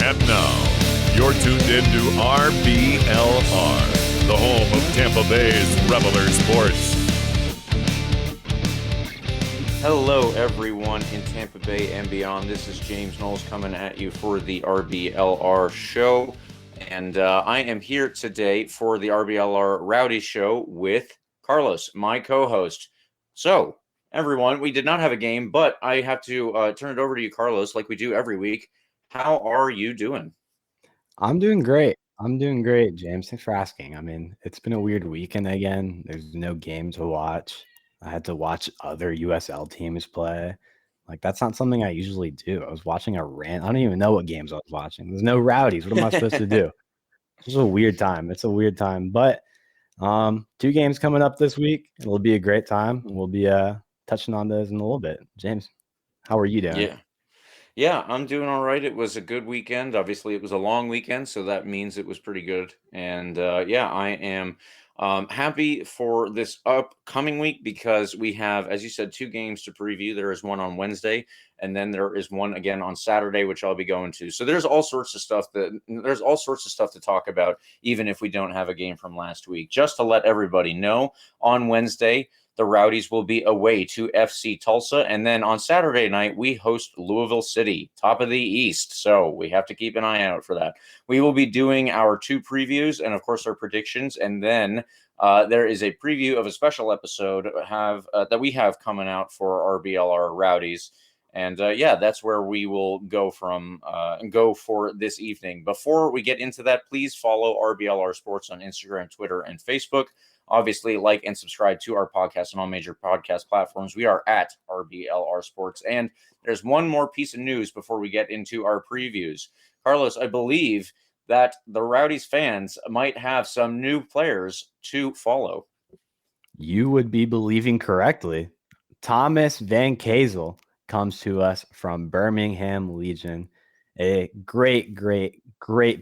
And now, you're tuned in to RBLR, the home of Tampa Bay's Reveler Sports. Hello, everyone in Tampa Bay and beyond. This is James Knowles coming at you for the RBLR show. And I am here today for the RBLR Rowdies show with Carlos, my co-host. So, everyone, we did not have a game, but I have to turn it over to you, Carlos, like we do every week. How are you doing? I'm doing great. James. Thanks for asking. I mean, it's been a weird weekend again. There's no game to watch. I had to watch other USL teams play. Like, that's not something I usually do. I was watching I don't even know what games I was watching. There's no Rowdies. What am I supposed to do? It's a weird time. But 2 games coming up this week. It'll be a great time. We'll be touching on those in a little bit. James, how are you doing? Yeah, I'm doing all right. It was a good weekend. Obviously, it was a long weekend, so that means it was pretty good. And I am happy for this upcoming week because we have, as you said, 2 games to preview. There is one on Wednesday, and then there is one again on Saturday, which I'll be going to. So there's all sorts of stuff to talk about, even if we don't have a game from last week. Just to let everybody know, on Wednesday, the Rowdies will be away to FC Tulsa. And then on Saturday night, we host Louisville City, top of the East. So we have to keep an eye out for that. We will be doing our 2 previews and, of course, our predictions. And then there is a preview of a special episode that we have coming out for RBLR Rowdies. And that's where we will go for this evening. Before we get into that, please follow RBLR Sports on Instagram, Twitter, and Facebook. Obviously, like and subscribe to our podcast on all major podcast platforms. We are at RBLR Sports. And there's one more piece of news before we get into our previews. Carlos, I believe that the Rowdies fans might have some new players to follow. You would be believing correctly. Thomas Van Kazel comes to us from Birmingham Legion. A great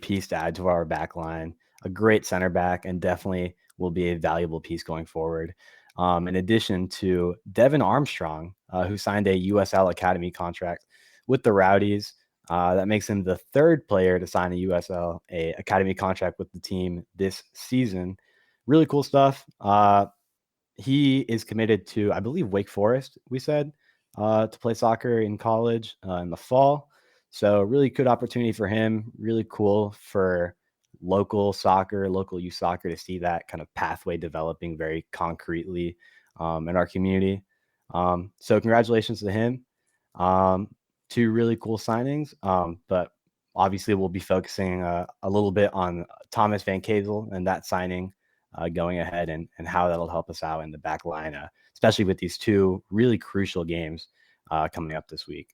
piece to add to our back line. A great center back, and definitely will be a valuable piece going forward. In addition to Devin Armstrong, who signed a USL Academy contract with the Rowdies. That makes him the 3rd player to sign a USL Academy contract with the team this season. Really cool stuff. He is committed to, I believe, Wake Forest, we said, to play soccer in college in the fall. So really good opportunity for him. Really cool for local youth soccer to see that kind of pathway developing very concretely in our community. So congratulations to him. 2 really cool signings. But obviously we'll be focusing a little bit on Thomas Van Kazel and that signing going ahead and how that'll help us out in the back line, especially with these 2 really crucial games coming up this week.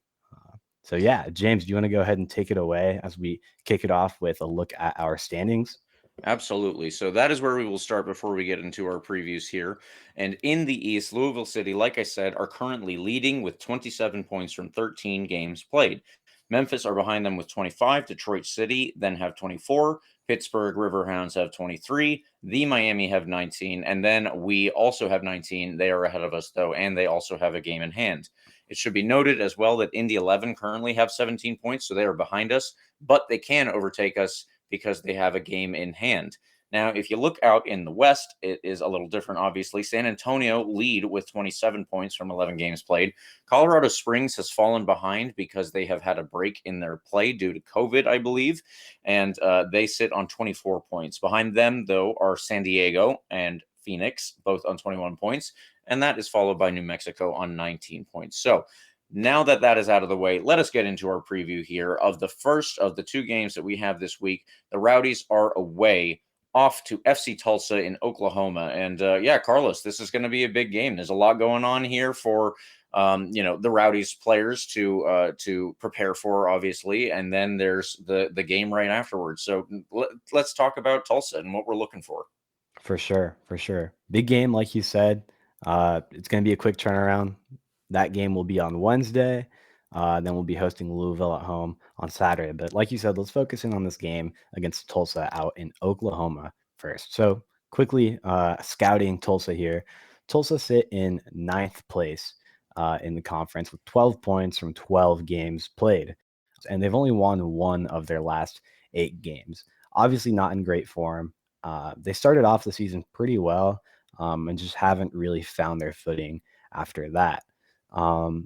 So yeah, James, do you want to go ahead and take it away as we kick it off with a look at our standings? Absolutely. So that is where we will start before we get into our previews here. And in the East, Louisville City, like I said, are currently leading with 27 points from 13 games played. Memphis are behind them with 25. Detroit City then have 24. Pittsburgh Riverhounds have 23. The Miami have 19. And then we also have 19. They are ahead of us, though, and they also have a game in hand. It should be noted as well that Indy 11 currently have 17 points, so they are behind us, but they can overtake us because they have a game in hand. Now, if you look out in the West, it is a little different, obviously. San Antonio lead with 27 points from 11 games played. Colorado Springs has fallen behind because they have had a break in their play due to COVID, I believe, and they sit on 24 points. Behind them, though, are San Diego and Phoenix, both on 21 points, and that is followed by New Mexico on 19 points. So now that that is out of the way, let us get into our preview here of the first of the 2 games that we have this week. The Rowdies are away off to FC Tulsa in Oklahoma. And Carlos, this is going to be a big game. There's a lot going on here for the Rowdies players to prepare for, obviously, and then there's the game right afterwards. So let's talk about Tulsa and what we're looking for. For sure. Big game, like you said. It's going to be a quick turnaround. That game will be on Wednesday. Then we'll be hosting Louisville at home on Saturday. But like you said, let's focus in on this game against Tulsa out in Oklahoma first. So quickly scouting Tulsa here. Tulsa sit in 9th place in the conference with 12 points from 12 games played. and they've only won 1 of their last 8 games. Obviously not in great form. They started off the season pretty well, and just haven't really found their footing after that.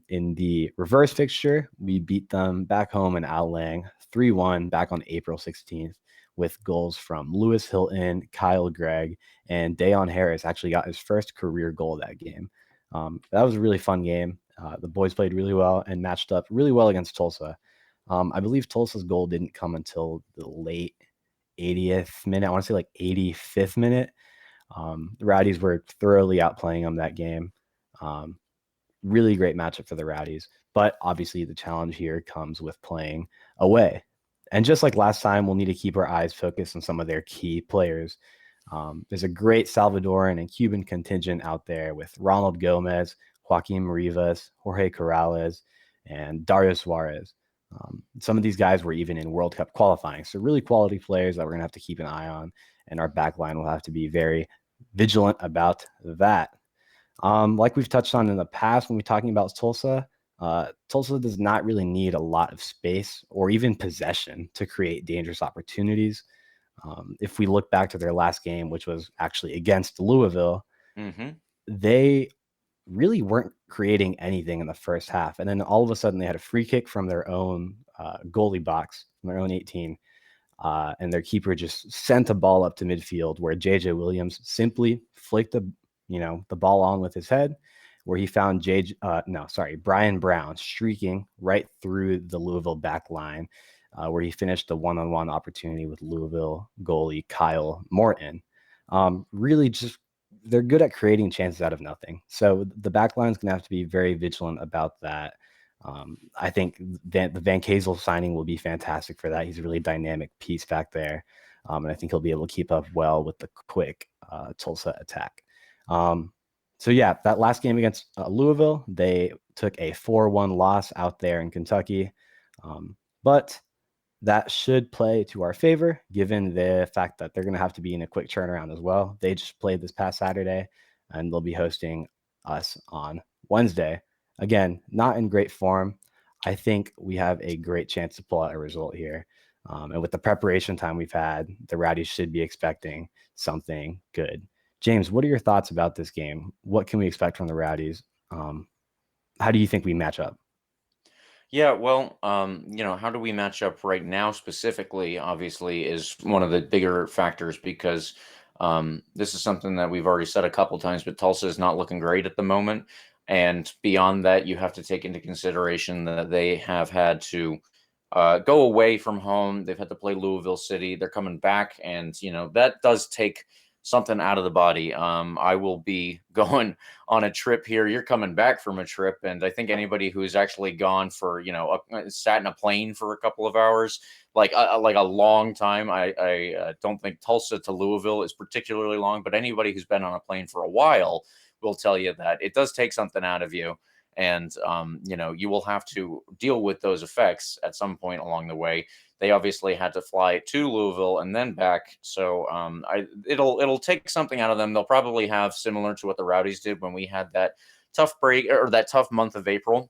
In the reverse fixture, we beat them back home in Outlang 3-1 back on April 16th with goals from Lewis Hilton, Kyle Gregg, and Dayon Harris actually got his first career goal that game. That was a really fun game. The boys played really well and matched up really well against Tulsa. I believe Tulsa's goal didn't come until the late 80th minute. I want to say like 85th minute. The Rowdies were thoroughly outplaying them that game. Really great matchup for the Rowdies. But obviously the challenge here comes with playing away. And just like last time, we'll need to keep our eyes focused on some of their key players. There's a great Salvadoran and Cuban contingent out there with Ronald Gomez, Joaquin Rivas, Jorge Corrales, and Dario Suarez. Some of these guys were even in World Cup qualifying. So really quality players that we're going to have to keep an eye on. And our back line will have to be very vigilant about that. Like we've touched on in the past when we're talking about Tulsa, Tulsa does not really need a lot of space or even possession to create dangerous opportunities. If we look back to their last game, which was actually against Louisville, they really weren't creating anything in the first half. And then all of a sudden they had a free kick from their own goalie box, from their own 18. And their keeper just sent a ball up to midfield where JJ Williams simply flicked the ball on with his head, where he found Brian Brown streaking right through the Louisville back line, where he finished the one-on-one opportunity with Louisville goalie Kyle Morton. Really just, they're good at creating chances out of nothing. So the back line is going to have to be very vigilant about that. I think the Van Kazel signing will be fantastic for that. He's a really dynamic piece back there. And I think he'll be able to keep up well with the quick Tulsa attack. So yeah, that last game against Louisville, they took a 4-1 loss out there in Kentucky. But that should play to our favor, given the fact that they're going to have to be in a quick turnaround as well. They just played this past Saturday, and they'll be hosting us on Wednesday. Again, not in great form. I think we have a great chance to pull out a result here. And with the preparation time we've had, the Rowdies should be expecting something good. James, what are your thoughts about this game? What can we expect from the Rowdies? How do you think we match up? Yeah, well, how do we match up right now specifically, obviously, is one of the bigger factors because this is something that we've already said a couple times, but Tulsa is not looking great at the moment. And beyond that, you have to take into consideration that they have had to go away from home. They've had to play Louisville City. They're coming back, and, that does take something out of the body. I will be going on a trip here. You're coming back from a trip. And I think anybody who's actually gone for, sat in a plane for a couple of hours, like a long time. I don't think Tulsa to Louisville is particularly long, but anybody who's been on a plane for a while will tell you that it does take something out of you. And, you will have to deal with those effects at some point along the way. They obviously had to fly to Louisville and then back. So it'll take something out of them. They'll probably have similar to what the Rowdies did when we had that tough break or that tough month of April.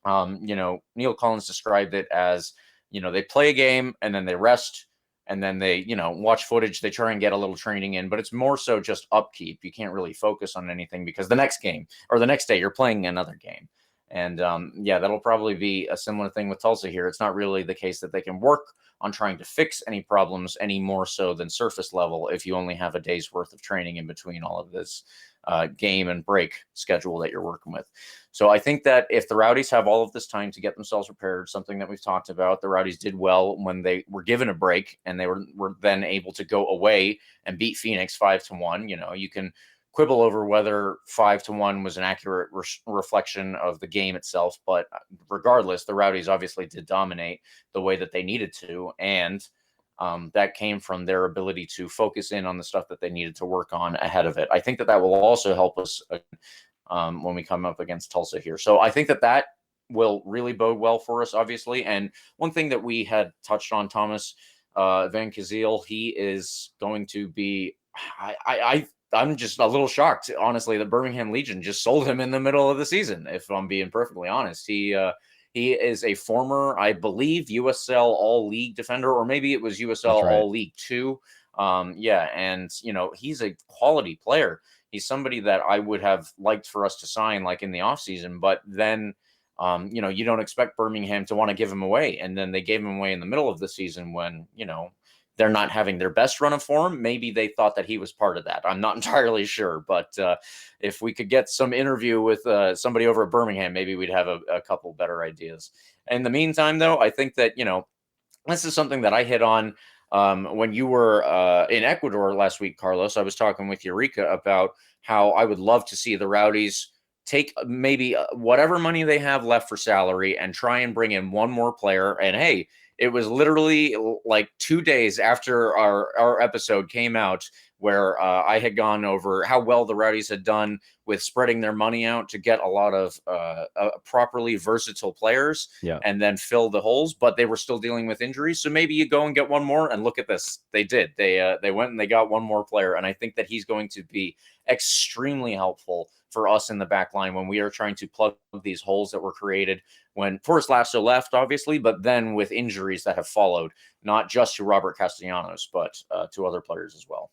Neil Collins described it as, they play a game and then they rest. And then they, watch footage, they try and get a little training in, but it's more so just upkeep. You can't really focus on anything because the next game or the next day you're playing another game. And that'll probably be a similar thing with Tulsa here. It's not really the case that they can work on trying to fix any problems any more so than surface level if you only have a day's worth of training in between all of this game and break schedule that you're working with. So I think that if the Rowdies have all of this time to get themselves prepared, something that we've talked about, the Rowdies did well when they were given a break and they were then able to go away and beat Phoenix 5-1. You can quibble over whether 5-1 was an accurate reflection of the game itself, but regardless, the Rowdies obviously did dominate the way that they needed to, and that came from their ability to focus in on the stuff that they needed to work on ahead of it. I think that will also help us when we come up against Tulsa here. So I think that will really bode well for us, obviously. And one thing that we had touched on, Thomas Van Kazel, he is going to be, I'm just a little shocked, honestly, that Birmingham Legion just sold him in the middle of the season, if I'm being perfectly honest. He is a former, I believe, USL All-League defender, or maybe it was USL All-League 2. And, he's a quality player. He's somebody that I would have liked for us to sign like in the offseason, but then, you don't expect Birmingham to want to give him away. And then they gave him away in the middle of the season when, they're not having their best run of form. Maybe they thought that he was part of that. I'm not entirely sure, but if we could get some interview with somebody over at Birmingham, maybe we'd have a couple better ideas. In the meantime, though, I think that, this is something that I hit on when you were in Ecuador last week, Carlos. I was talking with Eureka about how I would love to see the Rowdies take maybe whatever money they have left for salary and try and bring in one more player. And hey, it was literally like 2 days after our episode came out where I had gone over how well the Rowdies had done with spreading their money out to get a lot of properly versatile players and then fill the holes, but they were still dealing with injuries. So maybe you go and get one more, and look at this. They did. They went and they got one more player, and I think that he's going to be extremely helpful for us in the back line when we are trying to plug these holes that were created when first Lasso left, obviously, but then with injuries that have followed, not just to Robert Castellanos, but to other players as well.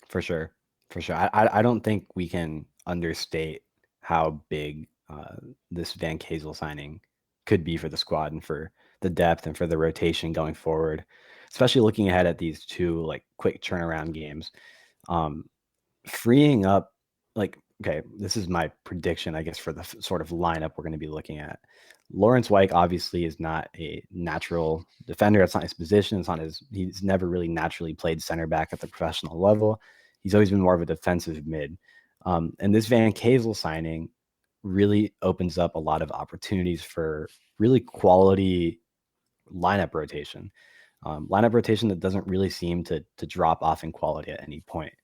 For sure. I don't think we can understate how big this Van Kazel signing could be for the squad and for the depth and for the rotation going forward, especially looking ahead at these two like quick turnaround games. Freeing up, okay, this is my prediction, I guess, for the sort of lineup we're going to be looking at. Lawrence Wyke obviously is not a natural defender. It's not his position. He's never really naturally played center back at the professional level. He's always been more of a defensive mid. And this Van Kazel signing really opens up a lot of opportunities for really quality lineup rotation. Lineup rotation that doesn't really seem to drop off in quality at any point.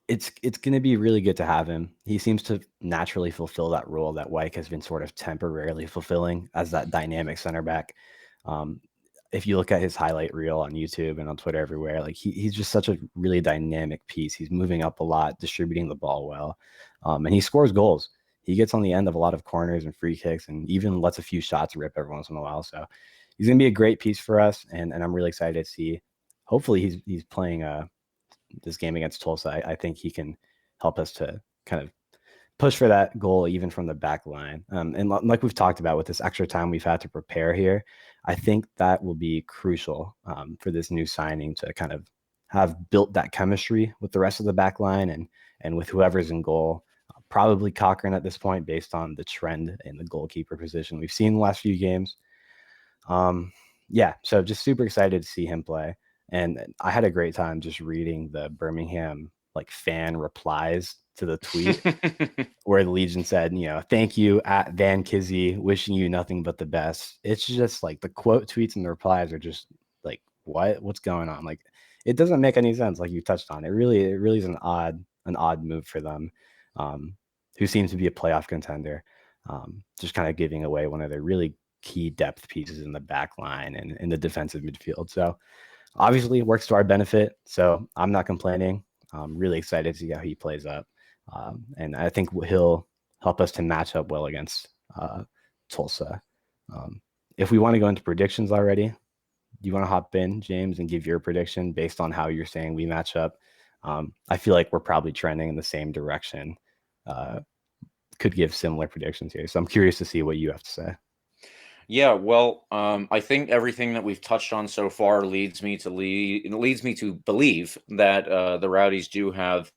It's going to be really good to have him. He seems to naturally fulfill that role that Wyke has been sort of temporarily fulfilling as that dynamic center back. If you look at his highlight reel on YouTube and on Twitter everywhere, like he's just such a really dynamic piece. He's moving up a lot, distributing the ball well, and he scores goals. He gets on the end of a lot of corners and free kicks and even lets a few shots rip every once in a while. So he's going to be a great piece for us, and I'm really excited to see. Hopefully he's playing this game against Tulsa. I think he can help us to kind of push for that goal even from the back line. And like we've talked about with this extra time we've had to prepare here, I think that will be crucial for this new signing to kind of have built that chemistry with the rest of the back line and with whoever's in goal. Probably Cochran at this point based on the trend in the goalkeeper position we've seen the last few games. So just super excited to see him play. And I had a great time just reading the Birmingham fan replies to the tweet where the Legion said, thank you at Van Kizzy, wishing you nothing but the best. It's just the quote tweets and the replies are just what's going on? It doesn't make any sense. Like you touched on, it really is an odd move for them, who seems to be a playoff contender, just kind of giving away one of their really key depth pieces in the back line and in the defensive midfield. So obviously it works to our benefit. So I'm not complaining. I'm really excited to see how he plays up. And I think he'll help us to match up well against Tulsa. If we want to go into predictions already, do you want to hop in, James, and give your prediction based on how you're saying we match up? I feel like we're probably trending in the same direction. Could give similar predictions here. So I'm curious to see what you have to say. Yeah, well, I think everything that we've touched on so far leads me to believe that the Rowdies do have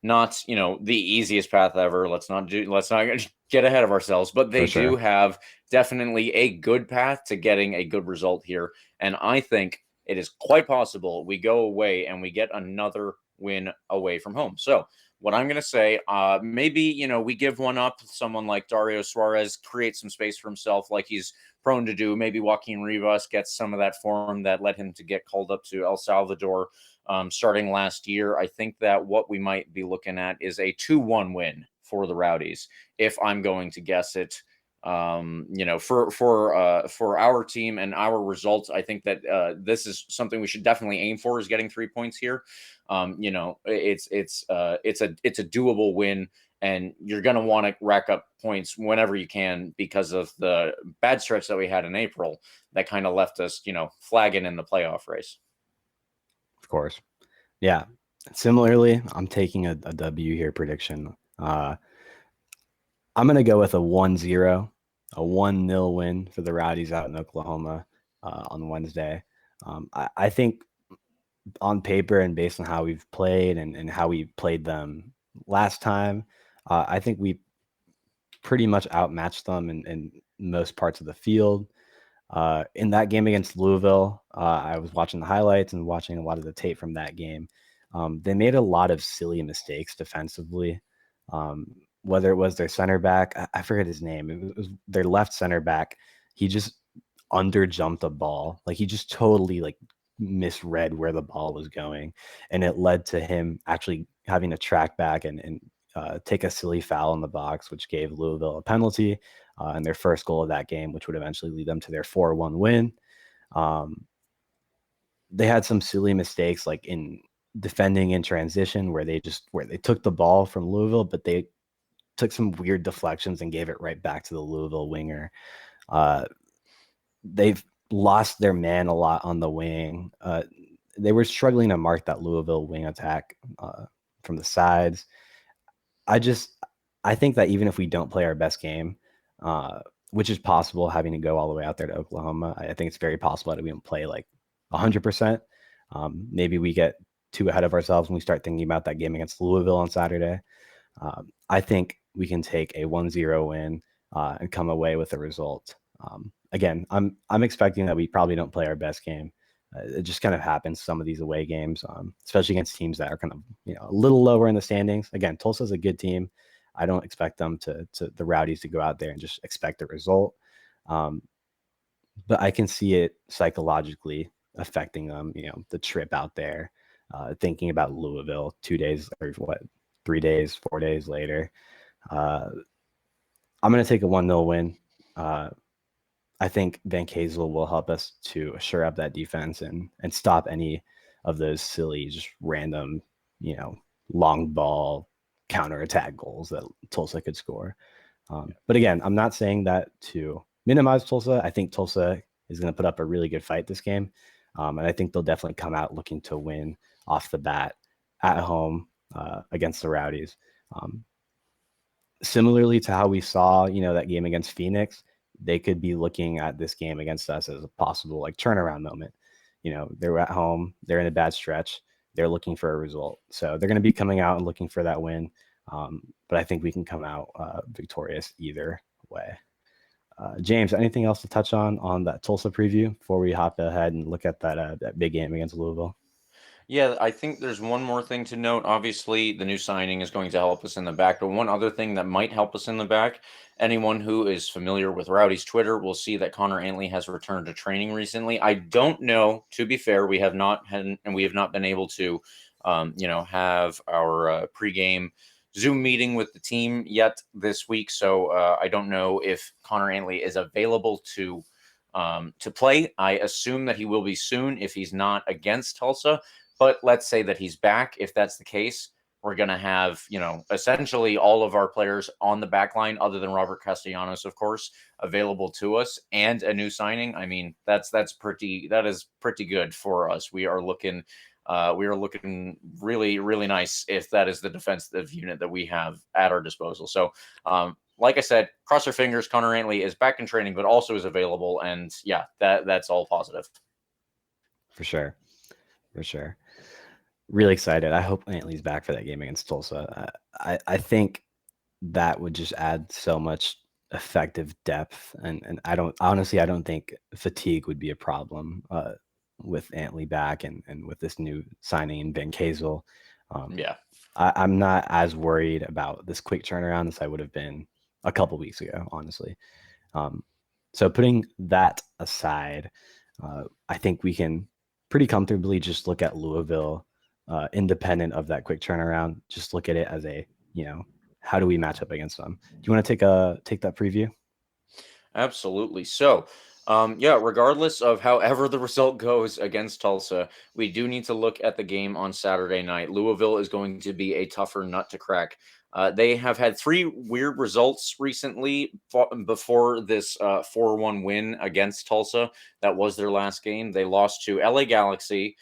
not, the easiest path ever. Let's not get ahead of ourselves, but they do have definitely a good path to getting a good result here. And I think it is quite possible we go away and we get another win away from home. So what I'm going to say, maybe, we give one up. Someone like Dario Suarez creates some space for himself like he's prone to do. Maybe Joaquin Rivas gets some of that form that led him to get called up to El Salvador starting last year. I think that what we might be looking at is a 2-1 win for the Rowdies, if I'm going to guess it. For our team and our results, I think that this is something we should definitely aim for, is getting 3 points here. It's a doable win, and you're going to want to rack up points whenever you can because of the bad stretch that we had in April that kind of left us, flagging in the playoff race. Of course. Yeah. Similarly, I'm taking a W here prediction. I'm going to go with a 1-0, a 1-0 win for the Rowdies out in Oklahoma on Wednesday. I think on paper and based on how we've played and how we played them last time, I think we pretty much outmatched them in most parts of the field. In that game against Louisville, I was watching the highlights and watching a lot of the tape from that game. They made a lot of silly mistakes defensively. Whether it was their center back, I forget his name. It was their left center back. He just underjumped a ball. Like he just totally misread where the ball was going, and it led to him actually having to track back and take a silly foul in the box, which gave Louisville a penalty and their first goal of that game, which would eventually lead them to their 4-1 win. They had some silly mistakes like in defending in transition where they took the ball from Louisville, but they took some weird deflections and gave it right back to the Louisville winger. They've lost their man a lot on the wing. They were struggling to mark that Louisville wing attack from the sides. I think that even if we don't play our best game, which is possible, having to go all the way out there to Oklahoma, I think it's very possible that we don't play 100%. Maybe we get too ahead of ourselves when we start thinking about that game against Louisville on Saturday. I think we can take a 1-0 win and come away with a result. Again, I'm expecting that we probably don't play our best game. It just kind of happens some of these away games, especially against teams that are kind of a little lower in the standings. Again, Tulsa's a good team. I don't expect them to the Rowdies to go out there and just expect a result. But I can see it psychologically affecting them. The trip out there, thinking about Louisville 2 days or 3 days, 4 days later. I'm going to take a 1-0 win. I think Van Kazel will help us to shore up that defense and stop any of those silly, just random, long ball counterattack goals that Tulsa could score. But again, I'm not saying that to minimize Tulsa. I think Tulsa is going to put up a really good fight this game. And I think they'll definitely come out looking to win off the bat at home against the Rowdies. Similarly to how we saw, that game against Phoenix, they could be looking at this game against us as a possible turnaround moment. They're at home, they're in a bad stretch, they're looking for a result. So they're going to be coming out and looking for that win. But I think we can come out victorious either way. James, anything else to touch on that Tulsa preview before we hop ahead and look at that big game against Louisville? Yeah, I think there's one more thing to note. Obviously, the new signing is going to help us in the back, but one other thing that might help us in the back, anyone who is familiar with Rowdy's Twitter will see that Connor Antley has returned to training recently. I don't know, to be fair, we have not been able to, have our pregame Zoom meeting with the team yet this week. So I don't know if Connor Antley is available to play. I assume that he will be soon if he's not against Tulsa. But let's say that he's back. If that's the case, we're going to have, essentially all of our players on the back line, other than Robert Castellanos, of course, available to us, and a new signing. I mean, that is pretty good for us. We are looking really, really nice if that is the defensive unit that we have at our disposal. So, like I said, cross our fingers. Connor Antley is back in training, but also is available. And yeah, that's all positive. For sure. Really excited. I hope Antley's back for that game against Tulsa. I think that would just add so much effective depth, and I don't think fatigue would be a problem with Antley back and with this new signing Van Kazel. I'm not as worried about this quick turnaround as I would have been a couple weeks ago, honestly. So putting that aside, I think we can pretty comfortably just look at Louisville independent of that quick turnaround. Just look at it as a, how do we match up against them? Do you want to take that preview? Absolutely. So, regardless of however the result goes against Tulsa, we do need to look at the game on Saturday night. Louisville is going to be a tougher nut to crack They have had 3 weird results recently before this 4-1 win against Tulsa. That was their last game. They lost to LA Galaxy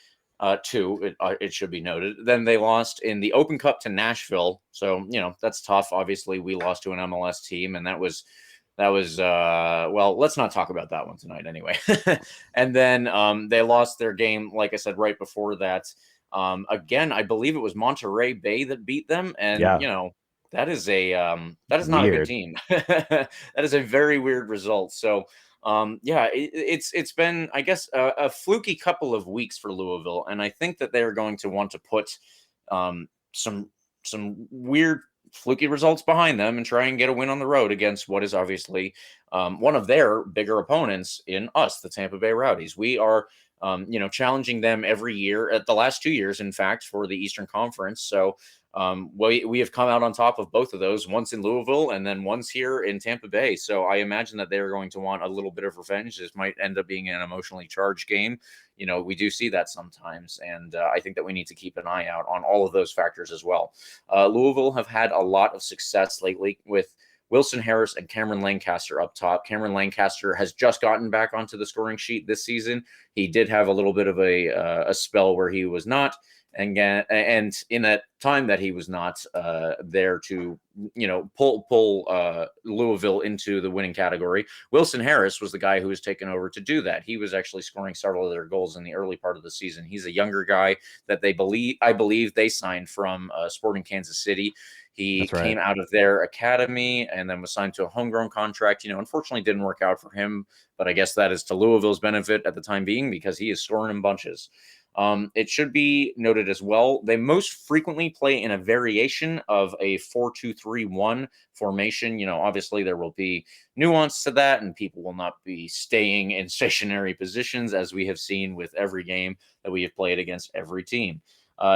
2, it should be noted. Then they lost in the Open Cup to Nashville. So, that's tough. Obviously, we lost to an MLS team, and that was well, let's not talk about that one tonight anyway. And then they lost their game, like I said, right before that. Again, I believe it was Monterey Bay that beat them, and that is not a good team. That is a very weird result. So it's been, I guess, a fluky couple of weeks for Louisville, and I think that they're going to want to put some weird fluky results behind them and try and get a win on the road against what is obviously one of their bigger opponents in us, the Tampa Bay Rowdies. We are challenging them every year, at the last 2 years, in fact, for the Eastern Conference. So we have come out on top of both of those, once in Louisville and then once here in Tampa Bay. So I imagine that they're going to want a little bit of revenge. This might end up being an emotionally charged game. We do see that sometimes. And I think that we need to keep an eye out on all of those factors as well. Louisville have had a lot of success lately with Wilson Harris and Cameron Lancaster up top. Cameron Lancaster has just gotten back onto the scoring sheet this season. He did have a little bit of a spell where he was not. And in that time that he was not there to, pull Louisville into the winning category, Wilson Harris was the guy who was taken over to do that. He was actually scoring several of their goals in the early part of the season. He's a younger guy that I believe they signed from Sporting Kansas City. He came out of their academy and then was signed to a homegrown contract. Unfortunately didn't work out for him, but I guess that is to Louisville's benefit at the time being, because he is scoring in bunches. It should be noted as well, they most frequently play in a variation of a 4-2-3-1 formation. Obviously there will be nuance to that, and people will not be staying in stationary positions, as we have seen with every game that we have played against every team.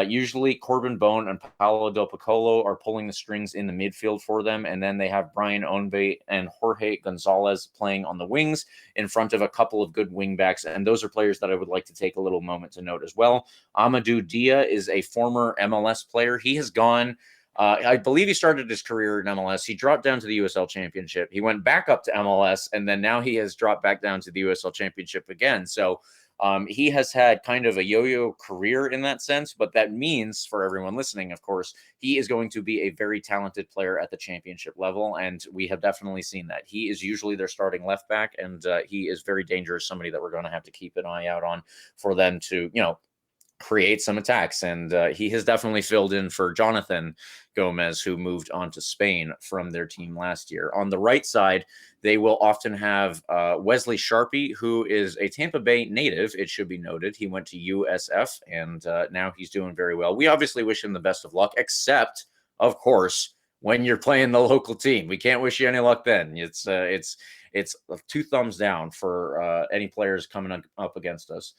Usually Corbin Bone and Paolo Del Piccolo are pulling the strings in the midfield for them. And then they have Brian Onbe and Jorge Gonzalez playing on the wings in front of a couple of good wingbacks. And those are players that I would like to take a little moment to note as well. Amadou Dia is a former MLS player. He has gone, I believe he started his career in MLS. He dropped down to the USL Championship. He went back up to MLS, and then now he has dropped back down to the USL Championship again. So he has had kind of a yo-yo career in that sense, but that means, for everyone listening, of course, he is going to be a very talented player at the championship level, and we have definitely seen that. He is usually their starting left back, and he is very dangerous, somebody that we're going to have to keep an eye out on for them to, create some attacks. And he has definitely filled in for Jonathan Gomez, who moved on to Spain from their team last year. On the right side, they will often have Wesley Sharpie, who is a Tampa Bay native, it should be noted. He went to USF, and now he's doing very well. We obviously wish him the best of luck, except, of course, when you're playing the local team. We can't wish you any luck then. It's 2 thumbs down for any players coming up against us.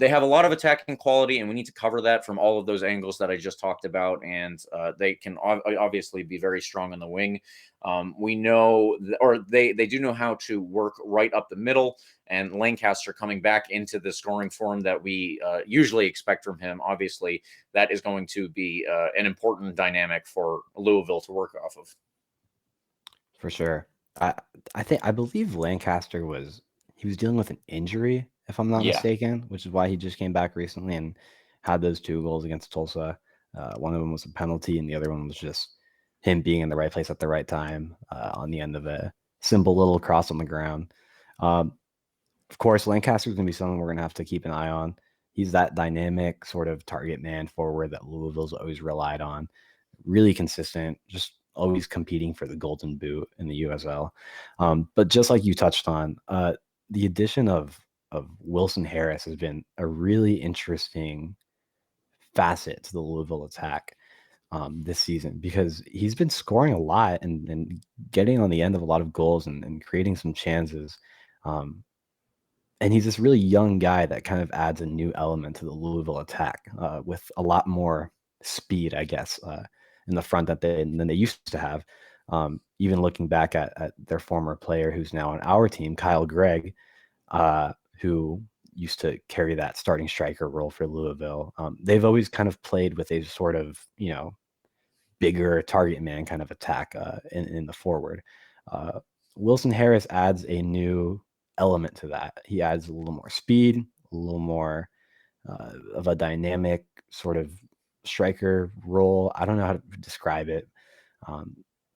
They have a lot of attacking quality, and we need to cover that from all of those angles that I just talked about. And they can obviously be very strong on the wing. We know, they do know how to work right up the middle. And Lancaster coming back into the scoring form that we usually expect from him, obviously, that is going to be an important dynamic for Louisville to work off of. For sure. I believe Lancaster was dealing with an injury, if I'm not mistaken, which is why he just came back recently and had those 2 goals against Tulsa. One of them was a penalty, and the other one was just him being in the right place at the right time on the end of a simple little cross on the ground. Of course, Lancaster is going to be someone we're going to have to keep an eye on. He's that dynamic sort of target man forward that Louisville's always relied on. Really consistent, just always competing for the Golden Boot in the USL. But just like you touched on, the addition of Wilson Harris has been a really interesting facet to the Louisville attack this season, because he's been scoring a lot and getting on the end of a lot of goals and creating some chances. And he's this really young guy that kind of adds a new element to the Louisville attack with a lot more speed, I guess, in the front than they used to have. Even looking back at their former player who's now on our team, Kyle Gregg, who used to carry that starting striker role for Louisville. They've always kind of played with a sort of, bigger target man kind of attack in the forward. Wilson Harris adds a new element to that. He adds a little more speed, a little more of a dynamic sort of striker role. I don't know how to describe it, but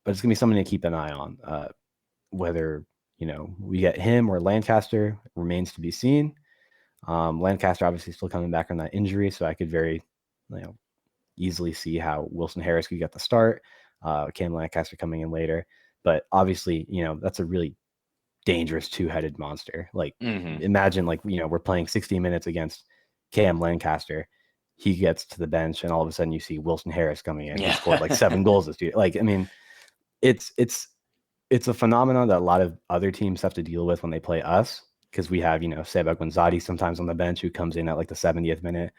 it's going to be something to keep an eye on. Whether, we get him or Lancaster remains to be seen. Lancaster obviously still coming back from that injury, so I could very, easily see how Wilson Harris could get the start. Cam Lancaster coming in later. But obviously, that's a really dangerous two-headed monster. Like, imagine, we're playing 60 minutes against Cam Lancaster. He gets to the bench, and all of a sudden you see Wilson Harris coming in. He scored like 7 goals this year. Like, I mean, it's a phenomenon that a lot of other teams have to deal with when they play us, because we have, Seba sometimes on the bench, who comes in at like the 70th minute.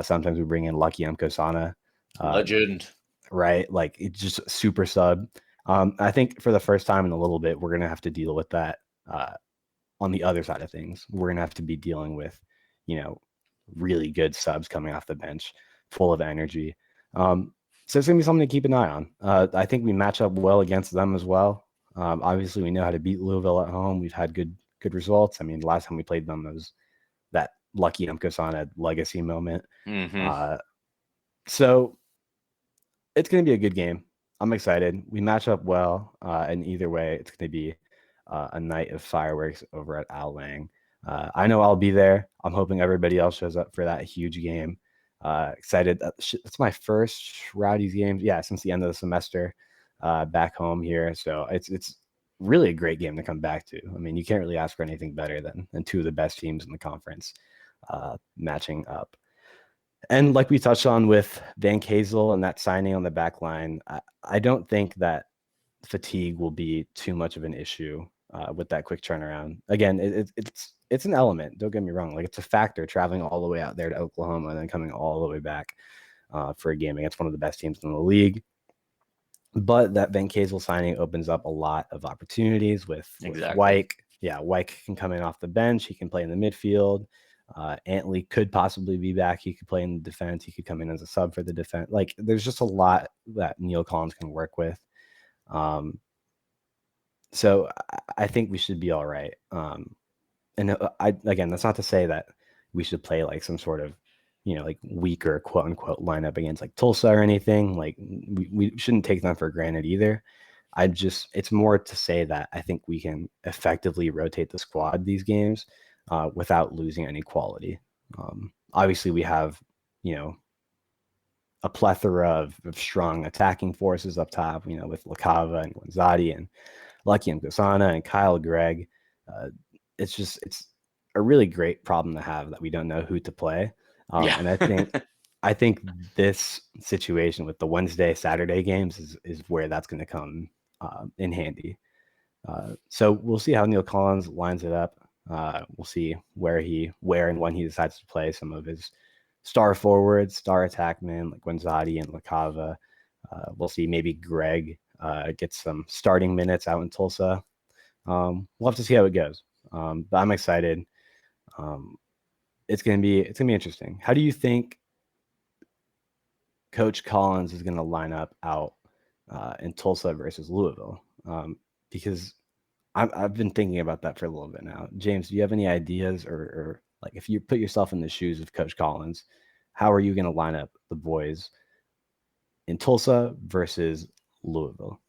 Sometimes we bring in Lucky Mkosana. Legend. Right? Like, it's just super sub. I think for the first time in a little bit, we're going to have to deal with that on the other side of things. We're going to have to be dealing with, really good subs coming off the bench, full of energy. So it's going to be something to keep an eye on. I think we match up well against them as well. Obviously, we know how to beat Louisville at home. We've had good results. I mean, the last time we played them was that Lucky Mkosana legacy moment. So it's going to be a good game. I'm excited. We match up well, and either way, it's going to be a night of fireworks over at Al Lang. I know I'll be there. I'm hoping everybody else shows up for that huge game. Excited. It's my first Rowdies game, since the end of the semester back home here. So it's really a great game to come back to. I mean, you can't really ask for anything better than two of the best teams in the conference matching up. And like we touched on with Van Kazel and that signing on the back line, I don't think that fatigue will be too much of an issue with that quick turnaround. Again, it's an element. Don't get me wrong. Like, it's a factor traveling all the way out there to Oklahoma and then coming all the way back for a game against one of the best teams in the league. But that Van Kazel signing opens up a lot of opportunities with Wyke. Yeah, Wyke can come in off the bench. He can play in the midfield. Antley could possibly be back. He could play in the defense. He could come in as a sub for the defense. Like, there's just a lot that Neil Collins can work with. So I think we should be all right. And again, that's not to say that we should play like some sort of, like weaker quote unquote lineup against like Tulsa or anything. Like, we shouldn't take them for granted either. It's more to say that I think we can effectively rotate the squad these games without losing any quality. Obviously, we have, a plethora of strong attacking forces up top, with Lacava and Gonzati and Lucky Mkosana and Kyle Gregg. It's a really great problem to have that we don't know who to play. And I think this situation with the Wednesday, Saturday games is where that's going to come in handy. So we'll see how Neil Collins lines it up. We'll see where and when he decides to play some of his star forwards, star attackmen like Gonzati and Lacava. We'll see maybe Greg gets some starting minutes out in Tulsa. We'll have to see how it goes. But I'm excited. It's gonna be interesting. How do you think Coach Collins is gonna line up out in Tulsa versus Louisville? Because I've been thinking about that for a little bit now. James, do you have any ideas, or like, if you put yourself in the shoes of Coach Collins, how are you going to line up the boys in Tulsa versus Louisville?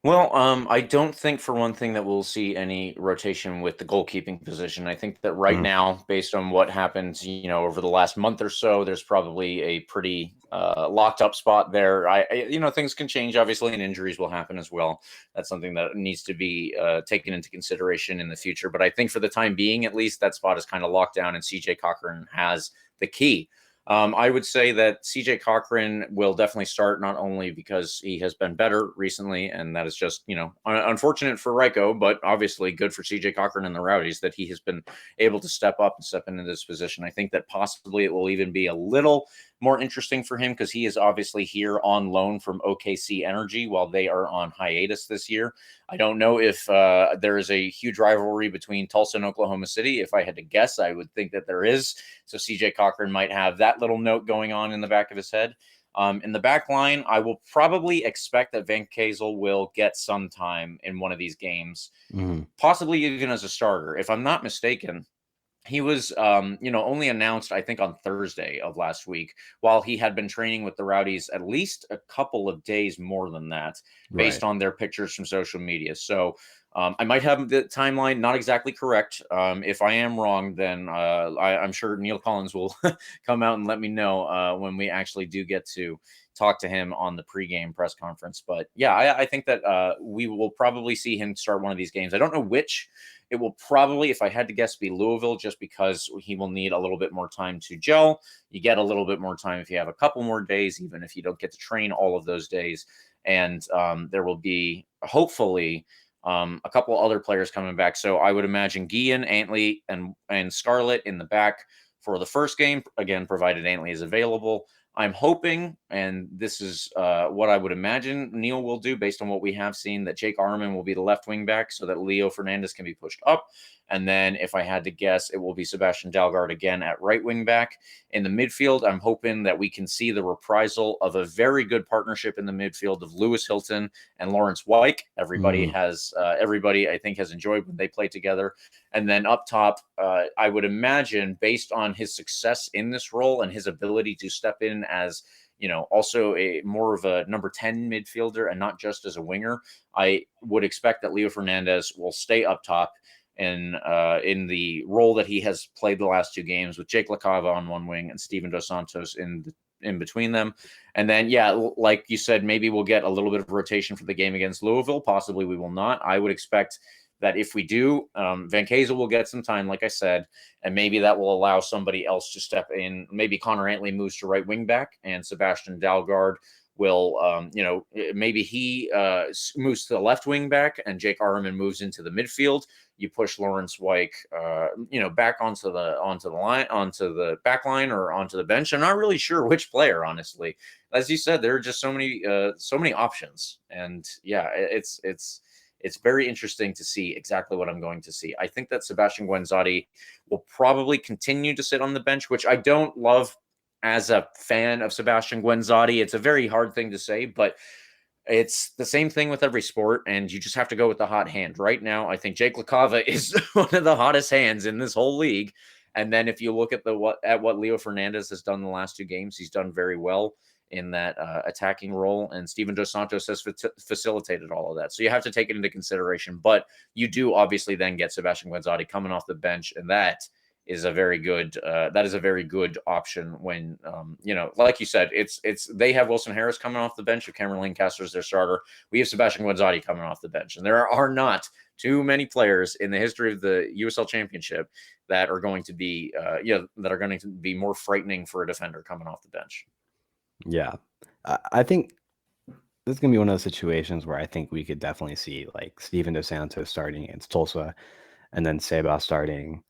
Well, I don't think, for one thing, that we'll see any rotation with the goalkeeping position. I think that right now, based on what happens, over the last month or so, there's probably a pretty locked up spot there. Things can change, obviously, and injuries will happen as well. That's something that needs to be taken into consideration in the future. But I think for the time being, at least, that spot is kind of locked down, and CJ Cochran has the key. I would say that CJ Cochran will definitely start, not only because he has been better recently, and that is just, unfortunate for Ryko, but obviously good for CJ Cochran and the Rowdies that he has been able to step up and step into this position. I think that possibly it will even be a little more interesting for him because he is obviously here on loan from OKC Energy while they are on hiatus this year. I don't know if there is a huge rivalry between Tulsa and Oklahoma City. If I had to guess, I would think that there is. So CJ Cochran might have that little note going on in the back of his head. In the back line, I will probably expect that Van Kazel will get some time in one of these games, possibly even as a starter. If I'm not mistaken, he was, only announced, I think, on Thursday of last week, while he had been training with the Rowdies at least a couple of days more than that, based on their pictures from social media. So I might have the timeline not exactly correct. If I am wrong, then I'm sure Neil Collins will come out and let me know when we actually do get to talk to him on the pregame press conference. But yeah, I think that we will probably see him start one of these games. I don't know which. It will probably, if I had to guess, be Louisville, just because he will need a little bit more time to gel. You get a little bit more time if you have a couple more days, even if you don't get to train all of those days. And there will be, hopefully, a couple other players coming back. So I would imagine Guillen, Antley, and Scarlett in the back for the first game, again, provided Antley is available. I'm hoping, and this is what I would imagine Neil will do based on what we have seen, that Jake Arman will be the left wing back so that Leo Fernandez can be pushed up. And then if I had to guess, it will be Sebastian Dalgard again at right wing back. In the midfield, I'm hoping that we can see the reprisal of a very good partnership in the midfield of Lewis Hilton and Lawrence Wyke. Everybody, I think, has enjoyed when they play together. And then up top, I would imagine, based on his success in this role and his ability to step in as, also a more of a number 10 midfielder and not just as a winger, I would expect that Leo Fernandez will stay up top in the role that he has played the last two games, with Jake LaCava on one wing and Steven Dos Santos in between them. And then, like you said, maybe we'll get a little bit of rotation for the game against Louisville. Possibly we will not. I would expect that if we do, Van Kazel will get some time, like I said, and maybe that will allow somebody else to step in. Maybe Connor Antley moves to right wing back, and Sebastian Dalgard will, maybe he moves to the left wing back, and Jake Arman moves into the midfield. You push Lawrence Wyke, back onto the back line or onto the bench. I'm not really sure which player, honestly. As you said, there are just so many options, and yeah, it's very interesting to see exactly what I'm going to see. I think that Sebastian Guenzati will probably continue to sit on the bench, which I don't love as a fan of Sebastian Guenzati. It's a very hard thing to say, but it's the same thing with every sport, and you just have to go with the hot hand. Right now, I think Jake LaCava is one of the hottest hands in this whole league. And then if you look at what Leo Fernandez has done the last two games, he's done very well in that attacking role, and Steven Dos Santos has facilitated all of that. So you have to take it into consideration, but you do obviously then get Sebastian Guenzati coming off the bench, and that is a very good option when, like you said, they have Wilson Harris coming off the bench. If Cameron Lancaster is their starter, we have Sebastian Guenzati coming off the bench, and there are not too many players in the history of the USL Championship that are going to be, more frightening for a defender coming off the bench. Yeah, I think this is going to be one of those situations where I think we could definitely see like Steven Dos Santos starting against Tulsa, and then Seba starting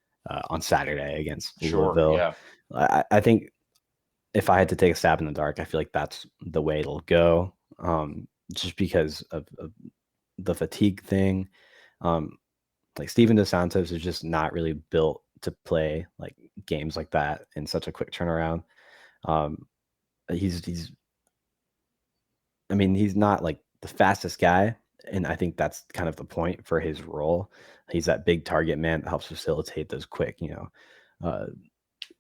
on Saturday against Louisville. Yeah. I think if I had to take a stab in the dark, I feel like that's the way it'll go, just because of the fatigue thing. Like Steven Dos Santos is just not really built to play like games like that in such a quick turnaround. He's not like the fastest guy, and I think that's kind of the point for his role. He's that big target man that helps facilitate those quick,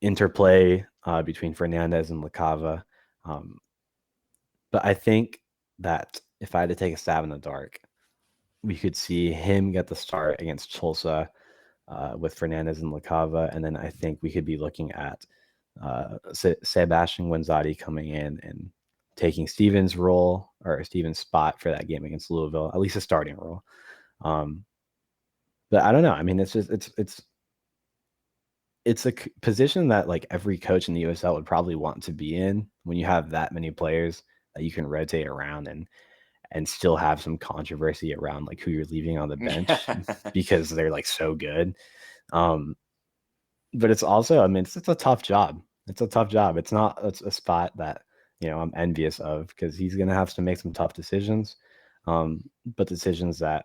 interplay between Fernandez and LaCava. But I think that if I had to take a stab in the dark, we could see him get the start against Tulsa with Fernandez and LaCava, and then I think we could be looking at Sebastian Guenzati coming in and taking Steven's role or Steven's spot for that game against Louisville, at least a starting role. But I don't know. I mean, it's a position that like every coach in the USL would probably want to be in when you have that many players that you can rotate around and still have some controversy around like who you're leaving on the bench because they're like so good. But it's also, it's a tough job. It's a tough job. It's a spot that, I'm envious of, because he's going to have to make some tough decisions, but decisions that,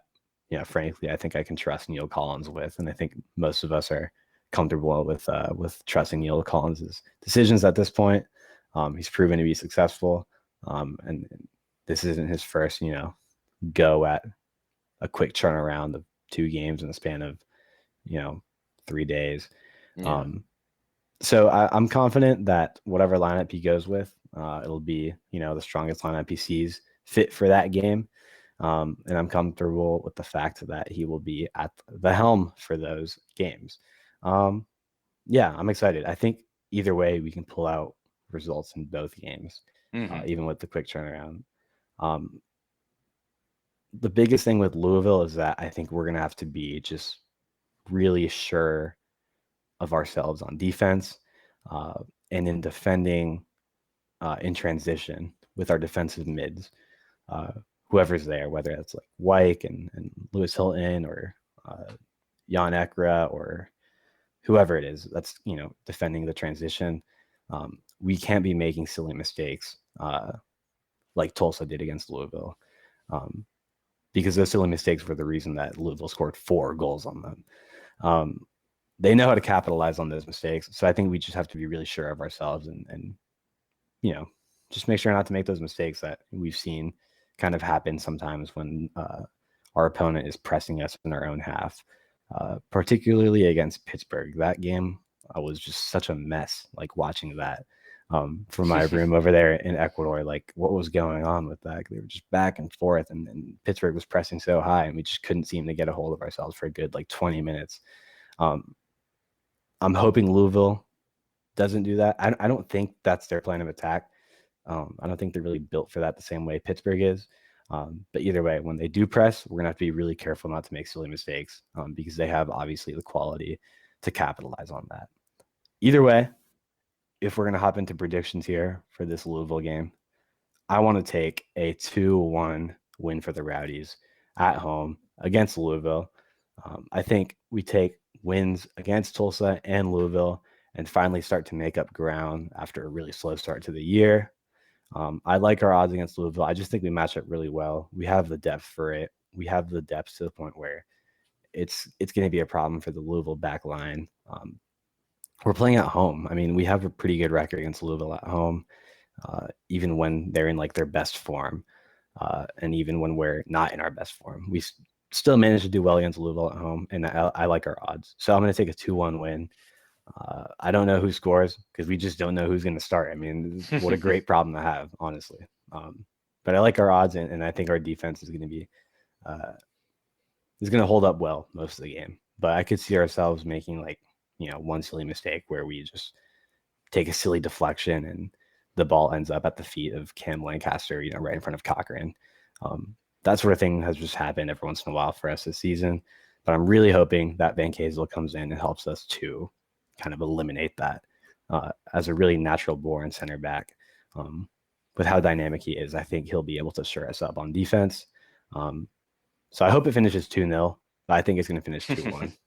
frankly, I think I can trust Neil Collins with. And I think most of us are comfortable with trusting Neil Collins' decisions at this point. He's proven to be successful. And this isn't his first, go at a quick turnaround of 2 games in the span of, 3 days. Yeah. So I'm confident that whatever lineup he goes with, it'll be, the strongest lineup he sees fit for that game. And I'm comfortable with the fact that he will be at the helm for those games. Yeah, I'm excited. I think either way, we can pull out results in both games, even with the quick turnaround. The biggest thing with Louisville is that I think we're going to have to be just really sure of ourselves on defense, and in defending in transition with our defensive mids. Whoever's there, whether it's like Wyke and Lewis Hilton or Jan Ekra or whoever it is that's, defending the transition. We can't be making silly mistakes like Tulsa did against Louisville, because those silly mistakes were the reason that Louisville scored 4 goals on them. They know how to capitalize on those mistakes. So I think we just have to be really sure of ourselves and just make sure not to make those mistakes that we've seen kind of happen sometimes when our opponent is pressing us in our own half, particularly against Pittsburgh. That game was just such a mess, like watching that from my room over there in Ecuador. Like, what was going on with that? They were just back and forth, and Pittsburgh was pressing so high, and we just couldn't seem to get a hold of ourselves for a good 20 minutes. I'm hoping Louisville doesn't do that. I don't think that's their plan of attack. I don't think they're really built for that the same way Pittsburgh is. But either way, when they do press, we're going to have to be really careful not to make silly mistakes, because they have obviously the quality to capitalize on that. Either way, if we're going to hop into predictions here for this Louisville game, I want to take a 2-1 win for the Rowdies at home against Louisville. I think we take wins against Tulsa and Louisville and finally start to make up ground after a really slow start to the year. I like our odds against Louisville. I just think we match up really well. We have the depth for it. We have the depth to the point where it's going to be a problem for the Louisville back line. We're playing at home. I mean, we have a pretty good record against Louisville at home, even when they're in their best form, and even when we're not in our best form. We still manage to do well against Louisville at home, and I like our odds. So I'm going to take a 2-1 win. I don't know who scores because we just don't know who's going to start. I mean, what a great problem to have, honestly. But I like our odds, and I think our defense is going to be hold up well most of the game. But I could see ourselves making one silly mistake where we just take a silly deflection and the ball ends up at the feet of Cam Lancaster, right in front of Cochran. That sort of thing has just happened every once in a while for us this season. But I'm really hoping that Van Kazel comes in and helps us to kind of eliminate that as a really natural born center back. With how dynamic he is, I think he'll be able to shore us up on defense. So I hope it finishes 2-0, but I think it's going to finish 2-1.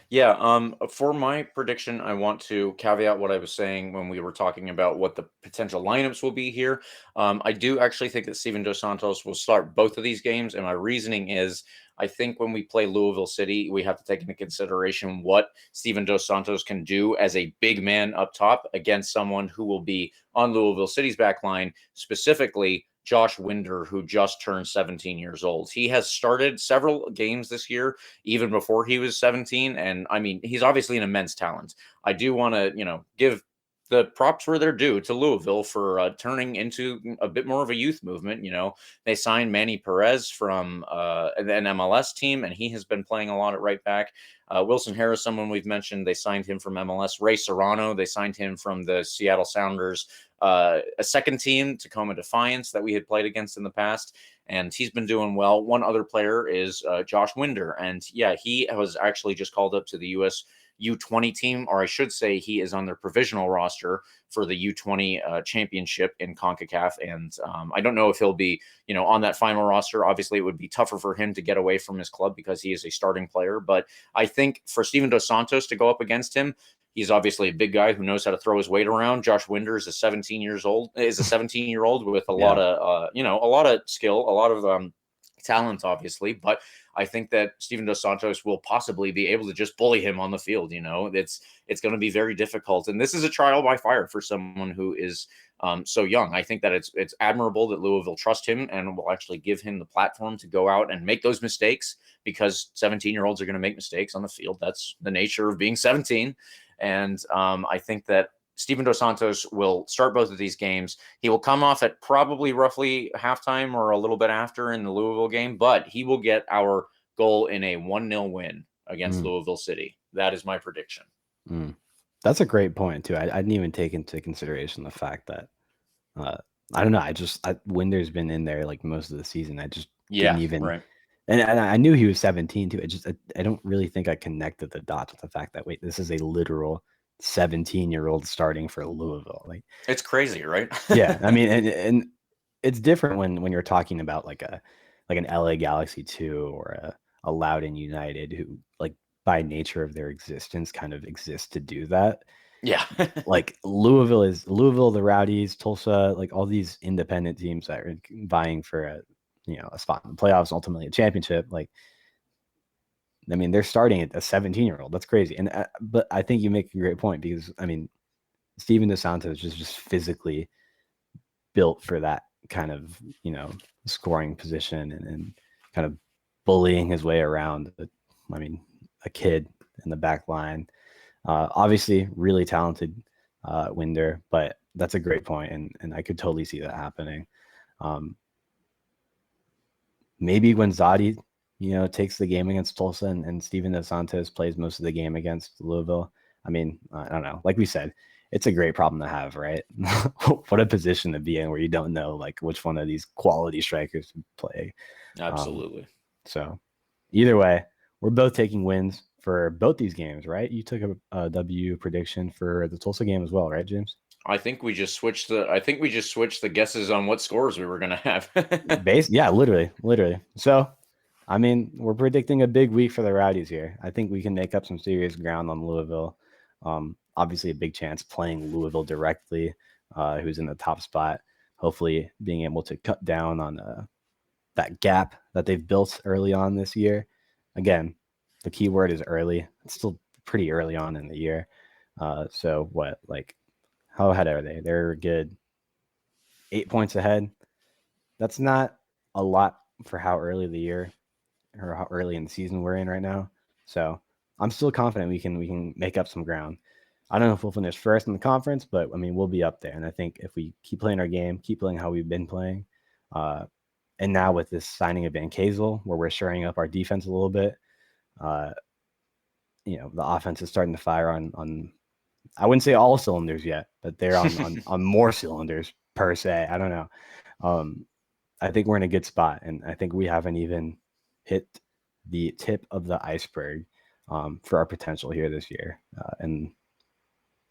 Yeah, for my prediction, I want to caveat what I was saying when we were talking about what the potential lineups will be here. I do actually think that Steven Dos Santos will start both of these games, and my reasoning is I think when we play Louisville City, we have to take into consideration what Steven Dos Santos can do as a big man up top against someone who will be on Louisville City's back line, specifically Josh Winder, who just turned 17 years old. He has started several games this year, even before he was 17. And I mean, he's obviously an immense talent. I do want to, give the props where they're due to Louisville for turning into a bit more of a youth movement. They signed Manny Perez from an MLS team, and he has been playing a lot at right back. Wilson Harris, someone we've mentioned, they signed him from MLS. Ray Serrano, they signed him from the Seattle Sounders, a second team, Tacoma Defiance, that we had played against in the past. And he's been doing well. One other player is Josh Winder. And yeah, he was actually just called up to the U.S. U20 team, or I should say he is on their provisional roster for the U20 championship in CONCACAF. And I don't know if he'll be, on that final roster. Obviously, it would be tougher for him to get away from his club because he is a starting player. But I think for Steven Dos Santos to go up against him, he's obviously a big guy who knows how to throw his weight around. Josh Winder is a 17-year-old with a lot of, a lot of skill, a lot of talent, obviously. But I think that Steven Dos Santos will possibly be able to just bully him on the field. It's going to be very difficult. And this is a trial by fire for someone who is so young. I think that it's admirable that Louisville trust him and will actually give him the platform to go out and make those mistakes, because 17-year-olds are going to make mistakes on the field. That's the nature of being 17. And I think that Steven Dos Santos will start both of these games. He will come off at probably roughly halftime or a little bit after in the Louisville game, but he will get our goal in a 1-0 win against Louisville City. That is my prediction. That's a great point too. I didn't even take into consideration the fact that I don't know. Winder's been in there like most of the season. I just didn't even. Right. And I knew he was 17 too. I don't really think I connected the dots with the fact that this is a literal 17-year-old starting for Louisville. Like, it's crazy, right? Yeah, I mean, and it's different when you're talking about like an LA Galaxy 2 or a Loudoun United, who like by nature of their existence kind of exist to do that. Yeah. Like Louisville, the Rowdies, Tulsa, like all these independent teams that are vying for a spot in the playoffs, ultimately a championship. Like, I mean, they're starting at a 17-year-old. That's crazy. And but I think you make a great point, because I mean, Steven Dos Santos is just physically built for that kind of scoring position and kind of bullying his way around. A kid in the back line. Obviously, really talented Winder, but that's a great point, and I could totally see that happening. Maybe when Zadi, takes the game against Tulsa and Steven Dos Santos plays most of the game against Louisville. I mean, I don't know. Like we said, it's a great problem to have, right? What a position to be in where you don't know like which one of these quality strikers to play. Absolutely. So either way, we're both taking wins for both these games, right? You took a W prediction for the Tulsa game as well, right, James? I think we just switched the guesses on what scores we were going to have. Yeah, literally. So, I mean, we're predicting a big week for the Rowdies here. I think we can make up some serious ground on Louisville. Obviously, a big chance playing Louisville directly, who's in the top spot. Hopefully, being able to cut down on that gap that they've built early on this year. Again, the key word is early. It's still pretty early on in the year. So what, like, how ahead are they? They're a good 8 points ahead. That's not a lot for how early the year or how early in the season we're in right now. So I'm still confident we can make up some ground. I don't know if we'll finish first in the conference, but I mean, we'll be up there. And I think if we keep playing our game, keep playing how we've been playing, and now with this signing of Van Kazel, where we're shoring up our defense a little bit, the offense is starting to fire on I wouldn't say all cylinders yet, but they're on more cylinders per se. I don't know. I think we're in a good spot, and I think we haven't even hit the tip of the iceberg for our potential here this year and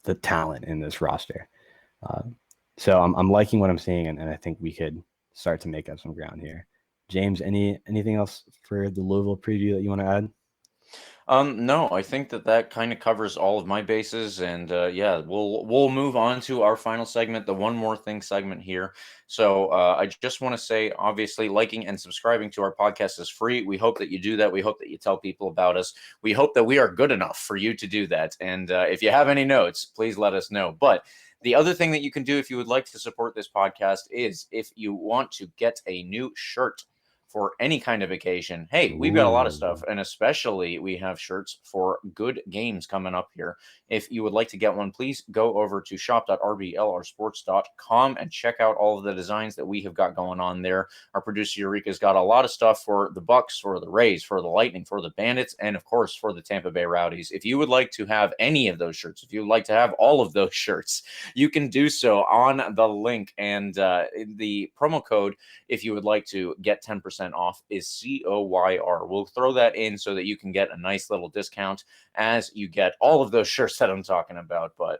the talent in this roster. So I'm liking what I'm seeing, and I think we could start to make up some ground here. James, anything else for the Louisville preview that you want to add? No, I think that kind of covers all of my bases, and yeah, we'll move on to our final segment, the one more thing segment here. So I just want to say, obviously, liking and subscribing to our podcast is free. We hope that you do that. We hope that you tell people about us. We hope that we are good enough for you to do that. And if you have any notes, please let us know. But the other thing that you can do if you would like to support this podcast is if you want to get a new shirt for any kind of occasion. Hey, we've got a lot of stuff, and especially we have shirts for good games coming up here. If you would like to get one, please go over to shop.rblrsports.com and check out all of the designs that we have got going on there. Our producer Eureka's got a lot of stuff for the Bucks, for the Rays, for the Lightning, for the Bandits, and of course for the Tampa Bay Rowdies. If you would like to have any of those shirts, if you would like to have all of those shirts, you can do so on the link, and the promo code, if you would like to get 10% off, is COYR. We'll throw that in so that you can get a nice little discount as you get all of those shirts that I'm talking about. But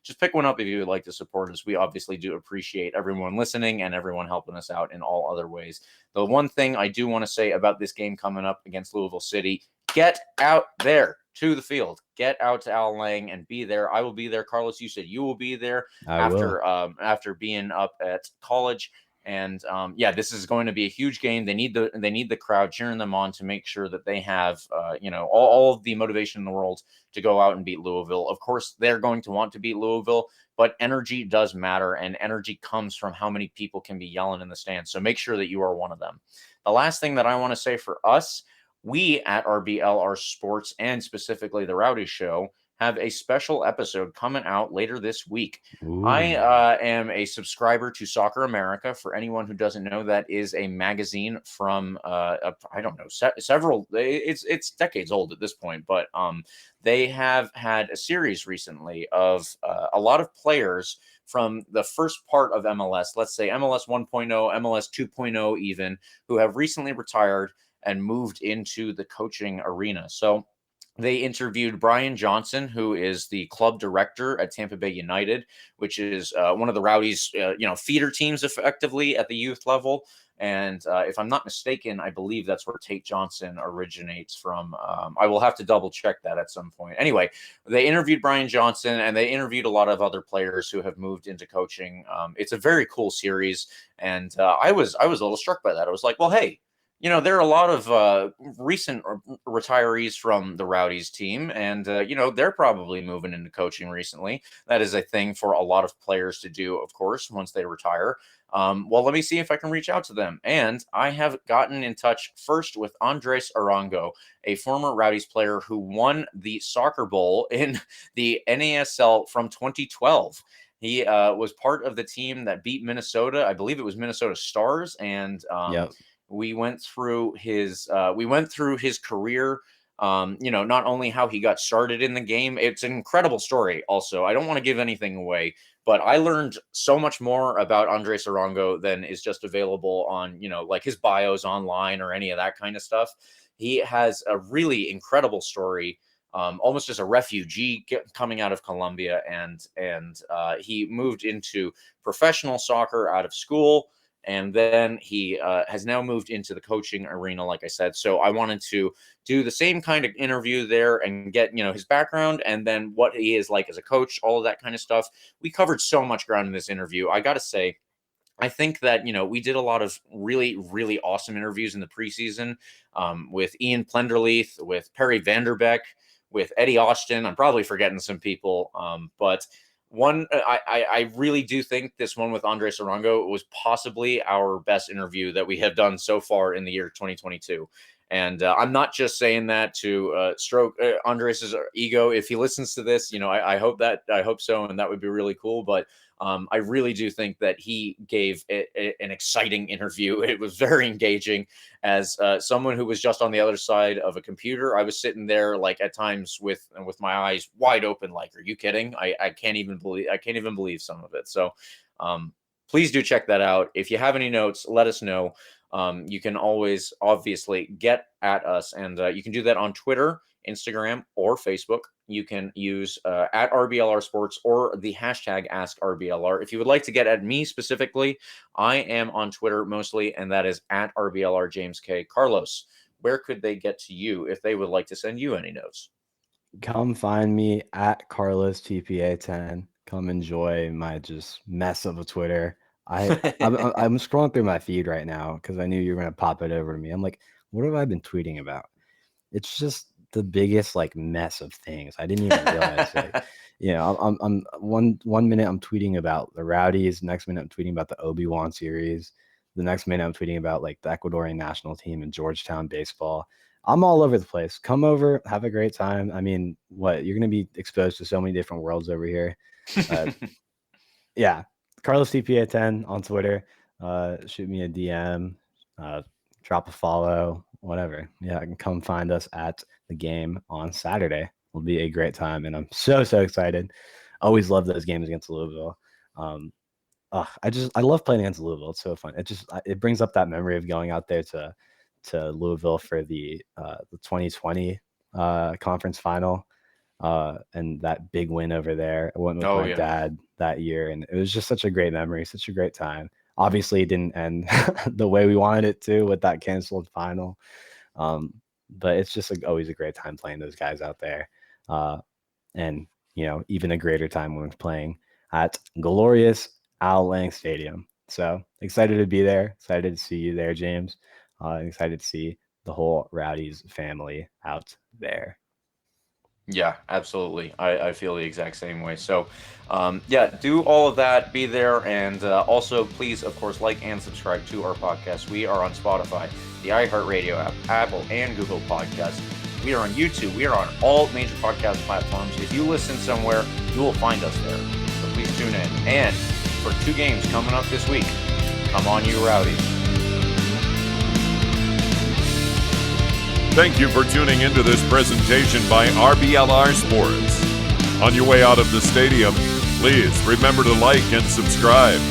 just pick one up if you would like to support us. We obviously do appreciate everyone listening and everyone helping us out in all other ways. The one thing I do want to say about this game coming up against Louisville City: get out there to the field, get out to Al Lang and be there. I will be there. Carlos, you said you will be there after being up at college. And this is going to be a huge game. They need the crowd cheering them on to make sure that they have all of the motivation in the world to go out and beat Louisville. Of course, they're going to want to beat Louisville, but energy does matter, and energy comes from how many people can be yelling in the stands. So make sure that you are one of them. The last thing that I want to say for us, we at RBLR Sports and specifically the Rowdy Show have a special episode coming out later this week. I am a subscriber to Soccer America. For anyone who doesn't know, that is a magazine from I don't know, several. It's decades old at this point, but they have had a series recently of a lot of players from the first part of MLS, let's say MLS 1.0, MLS 2.0 even, who have recently retired and moved into the coaching arena. So they interviewed Brian Johnson, who is the club director at Tampa Bay United, which is one of the Rowdies, feeder teams effectively at the youth level. And if I'm not mistaken, I believe that's where Tate Johnson originates from. I will have to double check that at some point. Anyway, they interviewed Brian Johnson, and they interviewed a lot of other players who have moved into coaching. It's a very cool series, and I was a little struck by that. I was like, well, hey, there are a lot of recent retirees from the Rowdies team, and, they're probably moving into coaching recently. That is a thing for a lot of players to do, of course, once they retire. Well, let me see if I can reach out to them. And I have gotten in touch first with Andres Arango, a former Rowdies player who won the Soccer Bowl in the NASL from 2012. He was part of the team that beat Minnesota. I believe it was Minnesota Stars, and we went through his career. Not only how he got started in the game. It's an incredible story. Also, I don't want to give anything away, but I learned so much more about Andres Arango than is just available on, like his bios online or any of that kind of stuff. He has a really incredible story. Almost as a refugee coming out of Colombia, and he moved into professional soccer out of school. And then he has now moved into the coaching arena, like I said. So I wanted to do the same kind of interview there and get, his background and then what he is like as a coach, all of that kind of stuff. We covered so much ground in this interview. I got to say, I think that, we did a lot of really, really awesome interviews in the preseason with Ian Plenderleith, with Perry Vanderbeek, with Eddie Austin. I'm probably forgetting some people, but I really do think this one with Andres Arango was possibly our best interview that we have done so far in the year 2022. And I'm not just saying that to stroke Andres' ego. If he listens to this, I hope so, and that would be really cool. But I really do think that he gave an exciting interview. It was very engaging. As someone who was just on the other side of a computer, I was sitting there like at times with my eyes wide open. Like, are you kidding? I can't even believe some of it. So please do check that out. If you have any notes, let us know. You can always obviously get at us, and you can do that on Twitter, Instagram, or Facebook. You can use at RBLR Sports or the hashtag AskRBLR. If you would like to get at me specifically, I am on Twitter mostly, and that is at RBLR James K. Carlos, where could they get to you if they would like to send you any notes? Come find me at Carlos TPA10. Come enjoy my just mess of a Twitter. I'm scrolling through my feed right now because I knew you were going to pop it over to me. I'm like, what have I been tweeting about? It's just the biggest mess of things. I didn't even realize I'm one minute I'm tweeting about the Rowdies, next minute I'm tweeting about the Obi-Wan series, the next minute I'm tweeting about the Ecuadorian national team and Georgetown baseball. I'm all over the place. Come over, have a great time. I mean, you're going to be exposed to so many different worlds over here. Yeah, Carlos TPA10 on Twitter. Shoot me a DM, drop a follow, whatever. Yeah, I can come find us at the game on Saturday. It'll be a great time, and I'm so excited. Always love those games against Louisville. I love playing against Louisville. It's so fun. It brings up that memory of going out there to Louisville for the 2020 conference final. And that big win over there. I went with my dad that year, and it was just such a great memory, such a great time. Obviously, it didn't end the way we wanted it to with that canceled final. But it's just always a great time playing those guys out there. And, even a greater time when playing at glorious Al Lang Stadium. So excited to be there. Excited to see you there, James. Excited to see the whole Rowdies family out there. Yeah, absolutely. I feel the exact same way. So, yeah, do all of that. Be there. And also, please, of course, like and subscribe to our podcast. We are on Spotify, the iHeartRadio app, Apple, and Google Podcasts. We are on YouTube. We are on all major podcast platforms. If you listen somewhere, you will find us there. So please tune in. And for 2 games coming up this week, come on, you Rowdies. Thank you for tuning into this presentation by RBLR Sports. On your way out of the stadium, please remember to like and subscribe.